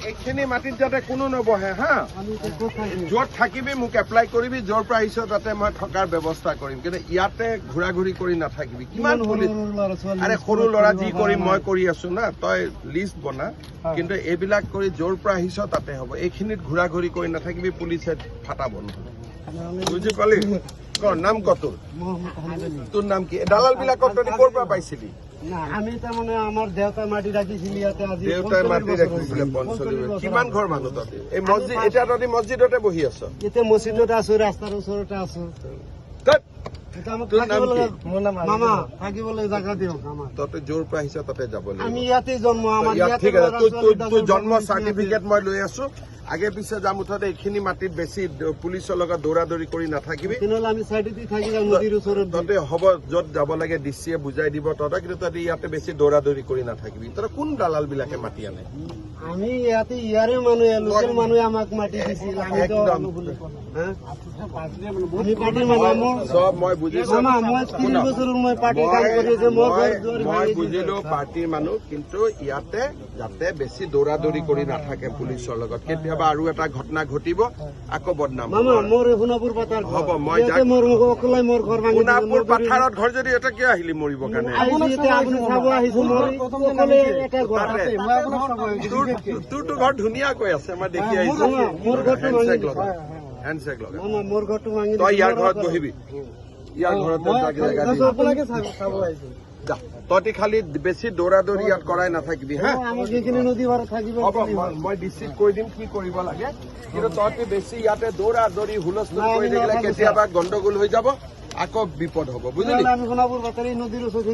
এইখিনি মাটিত যাতে কোনো নবহে হা য'ত থাকিবি মোক এপ্লাই কৰিবি য'ৰ পৰা আহিছ তাতে মই থকাৰ ব্যৱস্থা কৰিম কিন্তু ইয়াতে ঘূৰা ঘূৰি কৰি নাথাকিবি কিমান আৰে সৰু ল'ৰা যি কৰিম মই কৰি আছো না তই লিষ্ট বনা কিন্তু এইবিলাক কৰি য'ৰ পৰা আহিছ তাতে হ'ব এইখিনিত ঘূৰা ঘূৰি কৰি নাথাকিবি পুলিচে ফাটা বন্ধ বুজি পালি নাম কত তোৰ নাম কি দালাল বিলাকক তই ক'ৰ পৰা পাইছিলি আমি তাৰমানে আমাৰ দেউতাই মাটি ৰাখিছিল ইয়াতে আজি দেউতাই মাটি ৰাখিছিলে 45 কিমান ঘৰ মানুহ তাতে এই মছজিদ এতিয়া তহঁতি মছজিদতে বহি আছ এতিয়া মছজিদতে আছো ৰাস্তাৰ ওচৰতে আছো মামা থাকিবলৈ জাগা দিয়ক তহঁতে য'ৰ পৰা আহিছ তাতে যাব লাগিব আমি ইয়াতে জন্ম আমাৰ ঠিক আছে তোৰ জন্ম চাৰ্টিফিকেট মই লৈ আছো আগে পিছে যাম মুঠতে এইখিনি মাটিত বেছি পুলিচৰ লগত দৌৰা দৌৰি কৰি নাথাকিবি তেনেহ'লে আমি চাইডেদি থাকি যাম নদীৰ ওচৰত তহঁতে হ'ব য'ত যাব লাগে ডিচিয়ে বুজাই দিব তহঁতক কিন্তু তহঁতে ইয়াতে বেছি দৌৰা দৌৰি কৰি নাথাকিবি তহঁতে কোন দালাল বিলাকে মাতি আনে আমি ইয়াতে ইয়াৰে মানুহে লোকেল মানুহে আমাক মাটি দিছিল আমি পাৰ্টিৰ মানুহ চব মই বুজিছো মই 30 বছৰ মই পাৰ্টি কাম কৰি আছো মই বুজিলো পাৰ্টিৰ মানুহ কিন্তু ইয়াতে যাতে বেছি দৌৰা দৌৰি কৰি নাথাকে পুলিচৰ লগত কেতিয়াবা আৰু এটা ঘটনা ঘটিব আকৌ বদনাম মোৰ সোণাপুৰ পাথাৰ হ'ব মই মোৰ ঘৰ সোণাপুৰ পাথাৰত ঘৰ যদি এটা কিয় আহিলি মৰিবৰ কাৰণে তোৰতো ঘৰ ধুনীয়াকৈ আছে মই দেখি আহিছো হেণ্ডছেক লগা তই ইয়াৰ ঘৰত বহিবি ইয়াৰ ঘৰত তহঁতি খালি বেছি দৌৰা দৌৰি ইয়াত কৰাই নাথাকিবি হা হ'ব মই ডিচিক কৈ দিম কি কৰিব লাগে কিন্তু তহঁতি বেছি ইয়াতে দৌৰা দৌৰি হুলস্থুল কৰি থাকিলে কেতিয়াবা গণ্ডগোল হৈ যাব আকৌ বিপদ হ'ব বুজিলি সোণাপুৰ বাতৰি নদীৰ ওচৰত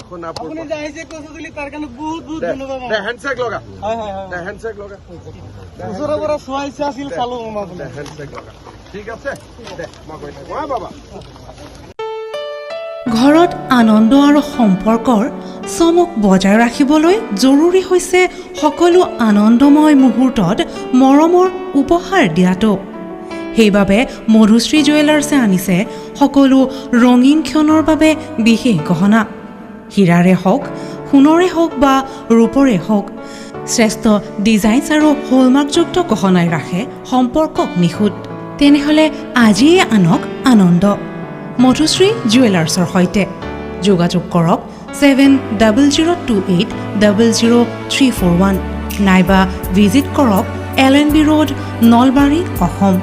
সোণাপুৰ হেণ্ডছেক লগা হেণ্ডছেক লগা ওচৰৰ পৰা চোৱাইছে আছিল চালো হেণ্ডছেক লগা ঠিক আছে দে মই কৈ থাকো হা বাবা ঘৰত আনন্দ আৰু সম্পৰ্কৰ চমক বজাই ৰাখিবলৈ জৰুৰী হৈছে সকলো আনন্দময় মুহূৰ্তত মৰমৰ উপহাৰ দিয়াটো সেইবাবে মধুশ্ৰী জুৱেলাৰ্ছে আনিছে সকলো ৰঙীন ক্ষণৰ বাবে বিশেষ গহনা হীৰাৰে হওক সোণৰে হওক বা ৰূপৰে হওক শ্ৰেষ্ঠ ডিজাইনছ আৰু হলমাৰ্কযুক্ত গহনাই ৰাখে সম্পৰ্কক নিখুঁত তেনেহ'লে আজিয়ে আনক আনন্দ মধুশ্ৰী জুৱেলাৰ্ছৰ সৈতে যোগাযোগ কৰক 7002800341 নাইবা ভিজিট কৰক LNB ৰোড নলবাৰী অসম